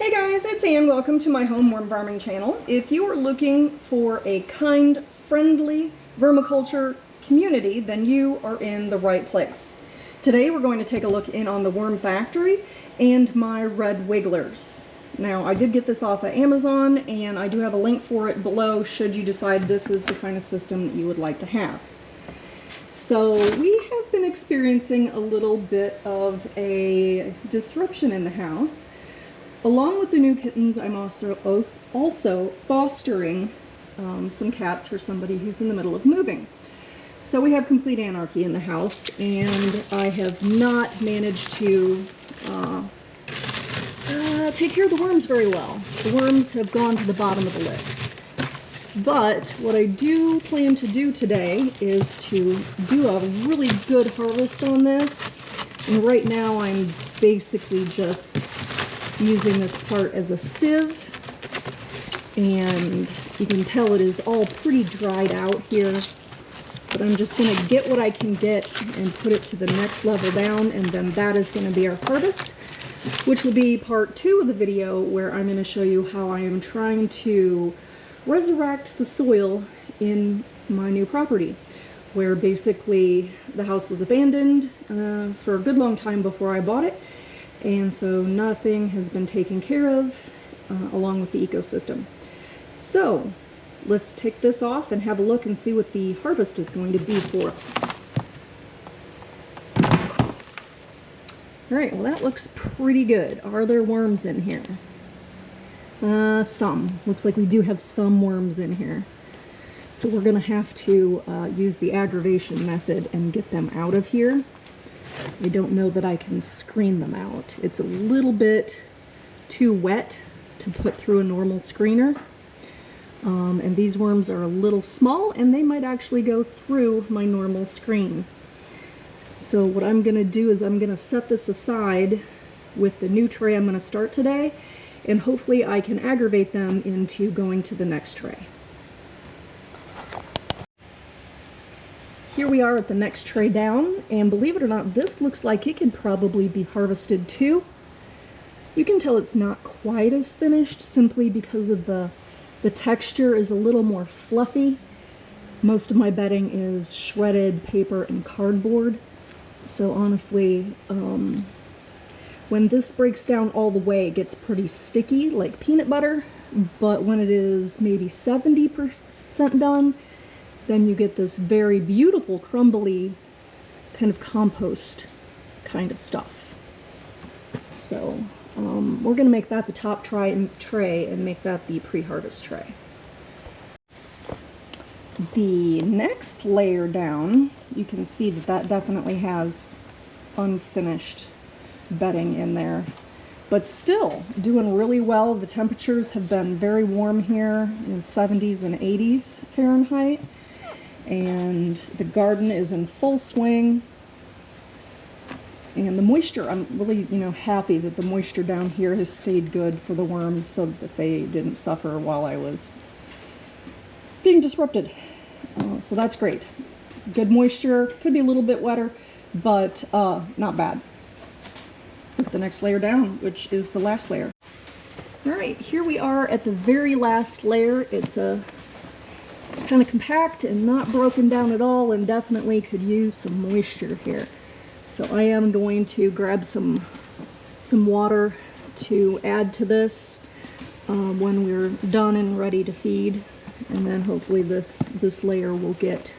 Hey guys, it's Ann. Welcome to my home worm farming channel. If you are looking for a kind, friendly vermiculture community, then you are in the right place. Today we're going to take a look in on the worm factory and my red wigglers. Now, I did get this off of Amazon, and I do have a link for it below should you decide this is the kind of system that you would like to have. So we have been experiencing a little bit of a disruption in the house. Along with the new kittens, I'm also fostering some cats for somebody who's in the middle of moving. So we have complete anarchy in the house, and I have not managed to take care of the worms very well. The worms have gone to the bottom of the list. But what I do plan to do today is to do a really good harvest on this. And right now I'm basically just using this part as a sieve, and you can tell it is all pretty dried out here, but I'm just going to get what I can get and put it to the next level down, and then that is going to be our harvest, which will be part 2 of the video, where I'm going to show you how I am trying to resurrect the soil in my new property, where basically the house was abandoned for a good long time before I bought it. And so nothing has been taken care of along with the ecosystem. So let's take this off and have a look and see what the harvest is going to be for us. All right, well, that looks pretty good. Are there worms in here? Some. Looks like we do have some worms in here. So we're gonna have to use the aggravation method and get them out of here. I don't know that I can screen them out. It's a little bit too wet to put through a normal screener. And these worms are a little small, and they might actually go through my normal screen. So what I'm gonna do is I'm gonna set this aside with the new tray I'm gonna start today, and hopefully I can aggravate them into going to the next tray. Here we are at the next tray down, and believe it or not, this looks like it could probably be harvested too. You can tell it's not quite as finished simply because of the texture is a little more fluffy. Most of my bedding is shredded paper and cardboard. So honestly, when this breaks down all the way, it gets pretty sticky like peanut butter, but when it is maybe 70% done, then you get this very beautiful, crumbly, kind of compost kind of stuff. So we're going to make that the top tray and make that the pre-harvest tray. The next layer down, you can see that that definitely has unfinished bedding in there, but still doing really well. The temperatures have been very warm here, in 70s and 80s Fahrenheit. And the garden is in full swing, and the moisture, I'm really happy that the moisture down here has stayed good for the worms so that they didn't suffer while I was being disrupted. So that's great. Good moisture, could be a little bit wetter, but not bad. Let's look at the next layer down, which is the last layer. All right, here we are at the very last layer. It's a kind of compact and not broken down at all, and definitely could use some moisture here. So I am going to grab some water to add to this when we're done and ready to feed, and then hopefully this layer will get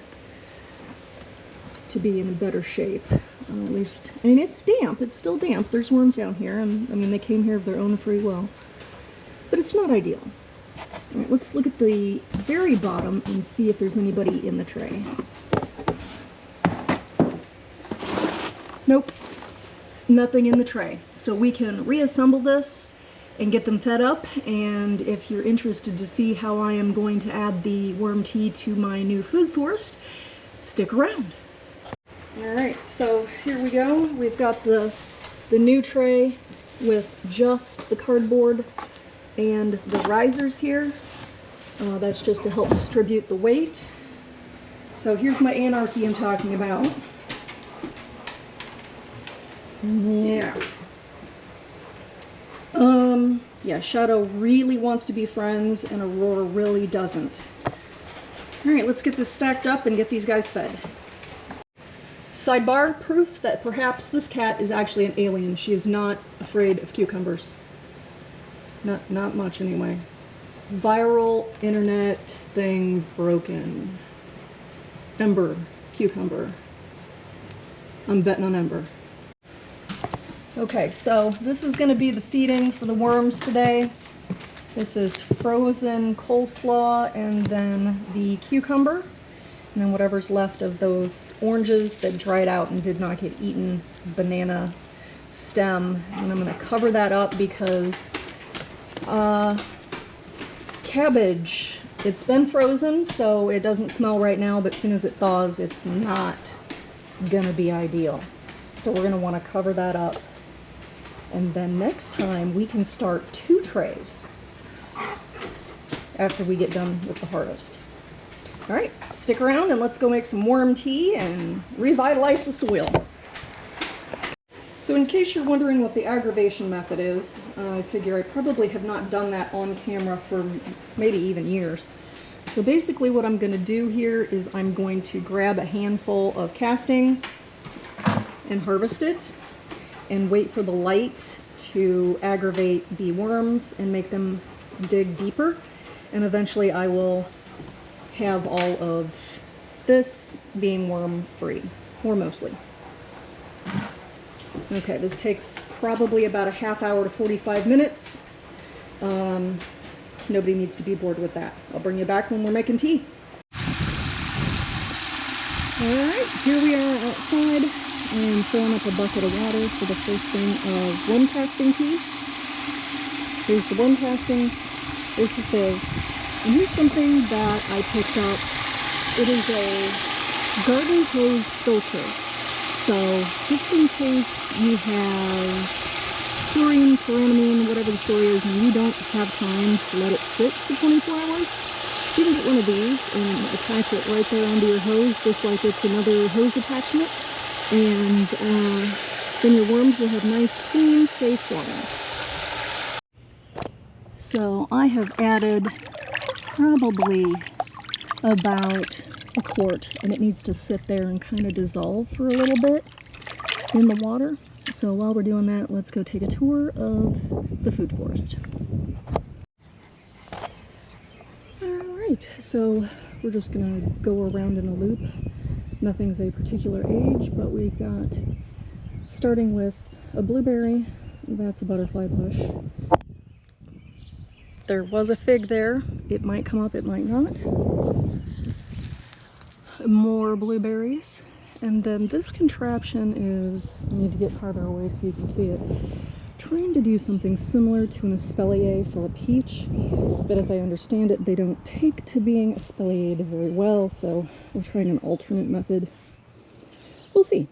to be in a better shape. At least, I mean, it's damp. It's still damp. There's worms down here, and I mean, they came here of their own free will, but it's not ideal. All right, let's look at the very bottom and see if there's anybody in the tray. Nope, nothing in the tray. So we can reassemble this and get them fed up, and if you're interested to see how I am going to add the worm tea to my new food forest, stick around. All right, so here we go. We've got the new tray with just the cardboard and the risers here. That's just to help distribute the weight. So here's my anarchy I'm talking about. Yeah. Yeah, Shadow really wants to be friends and Aurora really doesn't. All right, let's get this stacked up and get these guys fed. Sidebar, proof that perhaps this cat is actually an alien. She is not afraid of cucumbers. Not much anyway. Viral internet thing broken. Ember, cucumber. I'm betting on Ember. Okay, so this is going to be the feeding for the worms today. This is frozen coleslaw and then the cucumber. And then whatever's left of those oranges that dried out and did not get eaten, banana stem. And I'm going to cover that up because cabbage, it's been frozen, so it doesn't smell right now, but as soon as it thaws, it's not going to be ideal. So we're going to want to cover that up. And then next time we can start 2 trays after we get done with the harvest. All right, stick around and let's go make some worm tea and revitalize the soil. So in case you're wondering what the aggravation method is, I figure I probably have not done that on camera for maybe even years. So basically what I'm going to do here is I'm going to grab a handful of castings and harvest it, and wait for the light to aggravate the worms and make them dig deeper. And eventually I will have all of this being worm free, or mostly. Okay, this takes probably about a half hour to 45 minutes. Nobody needs to be bored with that. I'll bring you back when we're making tea. Alright, here we are outside. I am filling up a bucket of water for the first thing of worm casting tea. Here's the worm castings. Here's the sieve. And here's something that I picked up. It is a garden hose filter. So just in case you have chlorine, pyramidine, whatever the story is, and you don't have time to let it sit for 24 hours, you can get one of these and attach it right there onto your hose, just like it's another hose attachment. And then your worms will have nice, clean, safe water. So I have added probably about a quart, and it needs to sit there and kind of dissolve for a little bit in the water. So while we're doing that, let's go take a tour of the food forest. Alright, so we're just gonna go around in a loop. Nothing's a particular age, but we've got, starting with a blueberry, that's a butterfly bush. There was a fig there. It might come up, it might not. More blueberries. And then this contraption is, I need to get farther away so you can see it, trying to do something similar to an espalier for a peach, but as I understand it, they don't take to being espaliered very well, so we're trying an alternate method. We'll see.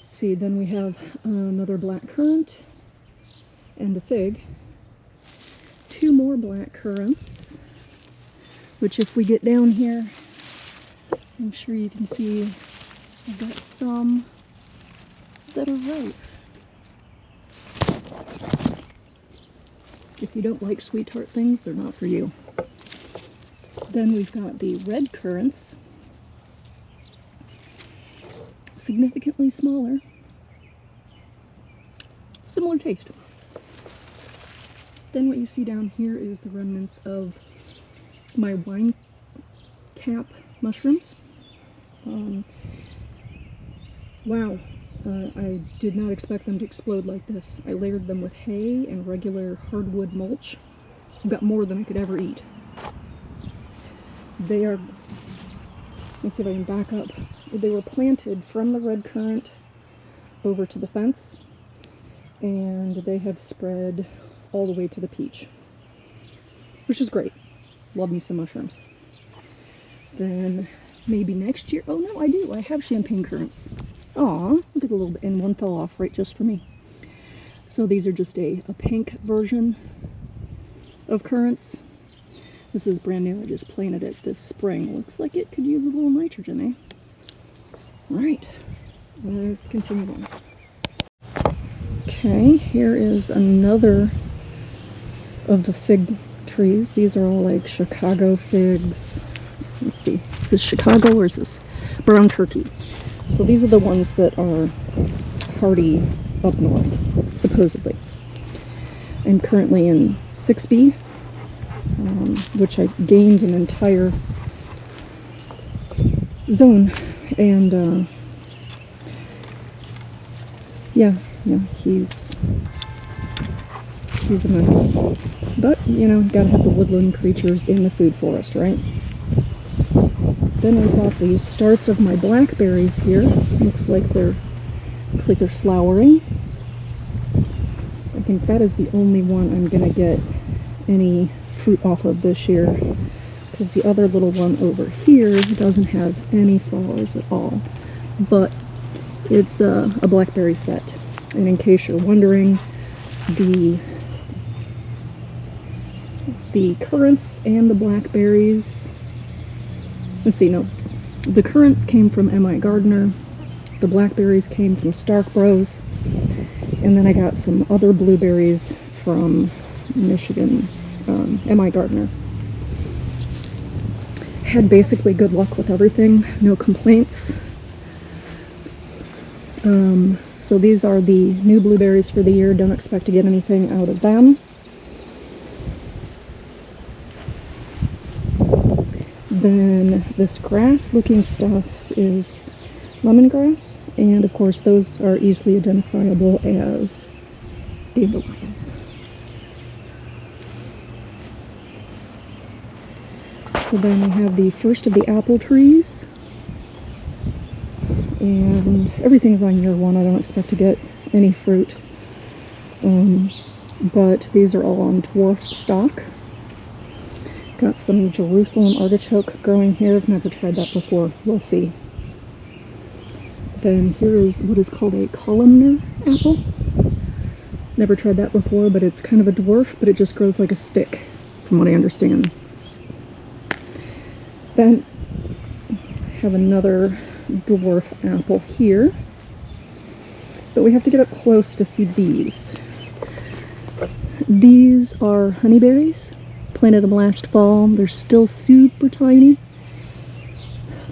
Let's see, then we have another black currant and a fig. 2 more black currants, which if we get down here, I'm sure you can see I've got some that are ripe. If you don't like sweet tart things, they're not for you. Then we've got the red currants, significantly smaller, similar taste. Then what you see down here is the remnants of my wine cap mushrooms. Wow, I did not expect them to explode like this. I layered them with hay and regular hardwood mulch. I've got more than I could ever eat. They are, let's see if I can back up. They were planted from the red currant over to the fence, and they have spread all the way to the peach, which is great. Love me some mushrooms. Then maybe next year, oh no, I do. I have champagne currants. Aw, look at the little bit, and one fell off right just for me. So these are just a pink version of currants. This is brand new. I just planted it this spring. Looks like it could use a little nitrogen, eh? Alright, let's continue on. Okay, here is another of the fig trees. These are all like Chicago figs. Let's see, is this Chicago or is this brown turkey? So these are the ones that are hardy up north, supposedly. I'm currently in 6B, which I gained an entire zone, and yeah, he's a mess. But, you know, gotta have the woodland creatures in the food forest, right? Then I've got the starts of my blackberries here. Looks like they're flowering. I think that is the only one I'm gonna get any fruit off of this year, because the other little one over here doesn't have any flowers at all. But it's a blackberry set. And in case you're wondering, the currants and the blackberries, let's see, no, the currants came from M.I. Gardner, the blackberries came from Stark Bros, and then I got some other blueberries from Michigan, M.I. Gardner. Had basically good luck with everything, no complaints. So these are the new blueberries for the year. Don't expect to get anything out of them. Then this grass looking stuff is lemongrass, and of course those are easily identifiable as dandelions. So then we have the first of the apple trees, and everything's on year one. I don't expect to get any fruit, but these are all on dwarf stock. Got some Jerusalem artichoke growing here. I've never tried that before. We'll see. Then here is what is called a columnar apple. Never tried that before, but it's kind of a dwarf, but it just grows like a stick, from what I understand. Then I have another dwarf apple here, but we have to get up close to see these. These are honeyberries. Planted them last fall. They're still super tiny.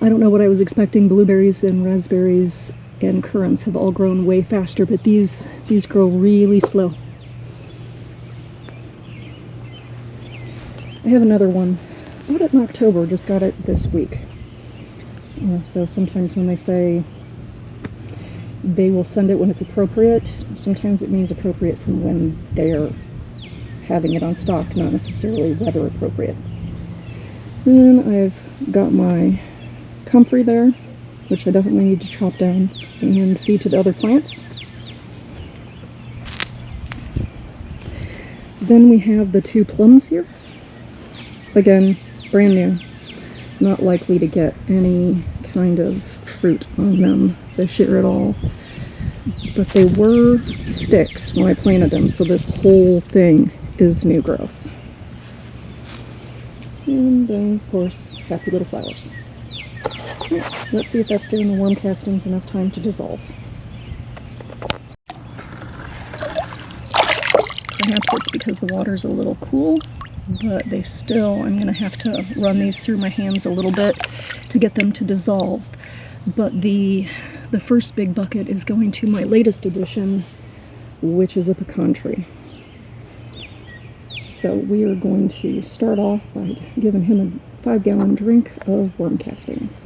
I don't know what I was expecting. Blueberries and raspberries and currants have all grown way faster, but these grow really slow. I have another one. Bought it in October, just got it this week. So sometimes when they say they will send it when it's appropriate, sometimes it means appropriate from when they're having it on stock, not necessarily weather appropriate. Then I've got my comfrey there, which I definitely need to chop down and feed to the other plants. Then we have the two plums here. Again, brand new. Not likely to get any kind of fruit on them this year at all. But they were sticks when I planted them, so this whole thing is new growth. And then, of course, happy little flowers. Let's see if that's giving the worm castings enough time to dissolve. Perhaps it's because the water's a little cool, but they still, I'm going to have to run these through my hands a little bit to get them to dissolve. But the first big bucket is going to my latest addition, which is a pecan tree. So we are going to start off by giving him a 5-gallon drink of worm castings.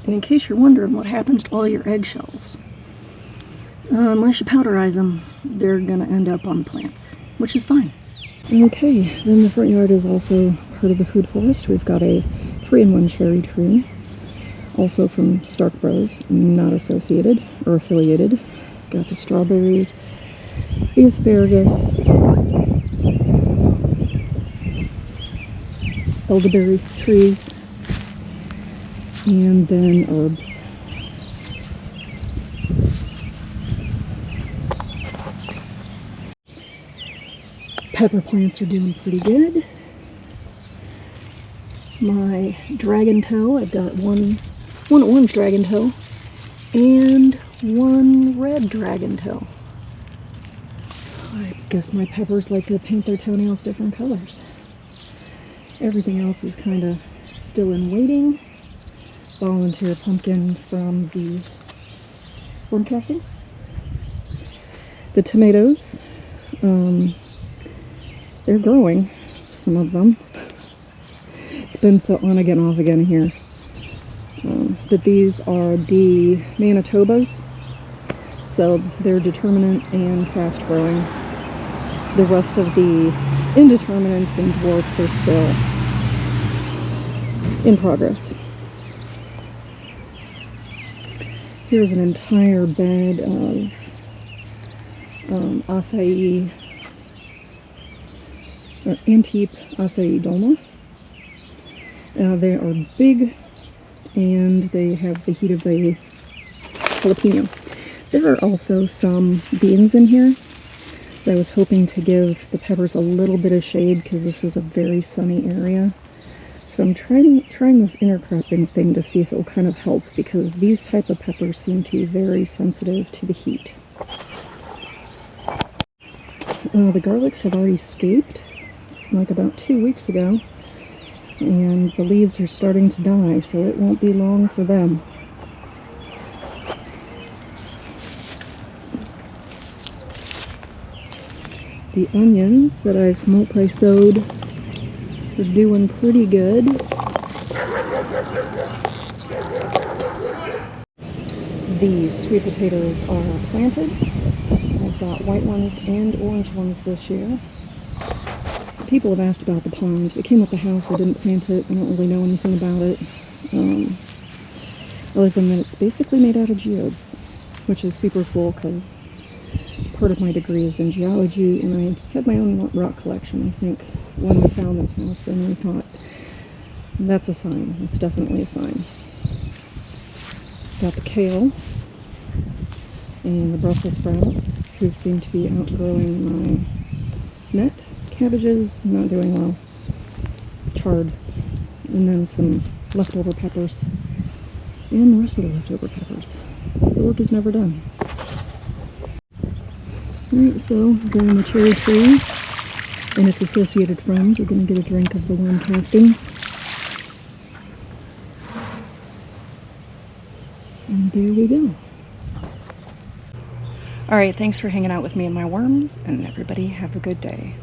And in case you're wondering what happens to all your eggshells, unless you powderize them, they're gonna end up on plants, which is fine. Okay, then the front yard is also part of the food forest. We've got a 3-in-1 cherry tree, also from Stark Bros, not associated or affiliated. Got the strawberries, the asparagus, elderberry trees, and then herbs. Pepper plants are doing pretty good. my dragon toe. I've got one orange dragon toe and one red dragon toe. I guess my peppers like to paint their toenails different colors. Everything else is kind of still in waiting. Volunteer pumpkin from the worm castings. The tomatoes, they're growing, some of them. It's been so on again, off again here. But these are the Manitobas, so they're determinate and fast growing. The rest of the indeterminates and dwarfs are still in progress. Here's an entire bed of acai, or Antipe acai dolma. They are big and they have the heat of a jalapeno. There are also some beans in here that I was hoping to give the peppers a little bit of shade because this is a very sunny area. So I'm trying this intercropping thing to see if it will kind of help, because these type of peppers seem to be very sensitive to the heat. The garlics have already escaped like about 2 weeks ago, and the leaves are starting to die, so it won't be long for them. The onions that I've multi-sowed are doing pretty good. The sweet potatoes are planted. I've got white ones and orange ones this year. People have asked about the pond. It came with the house. I didn't plant it. I don't really know anything about it. Other than that, it's basically made out of geodes, which is super cool because part of my degree is in geology, and I had my own rock collection. I think when we found this house, then we thought, that's a sign. It's definitely a sign. Got the kale and the Brussels sprouts, who seem to be outgrowing my net. Cabbages, not doing well. Chard. And then some leftover peppers. And the rest of the leftover peppers. The work is never done. Alright, so growing the cherry tree and its associated friends. We're going to get a drink of the worm castings. And there we go. Alright, thanks for hanging out with me and my worms, and everybody have a good day.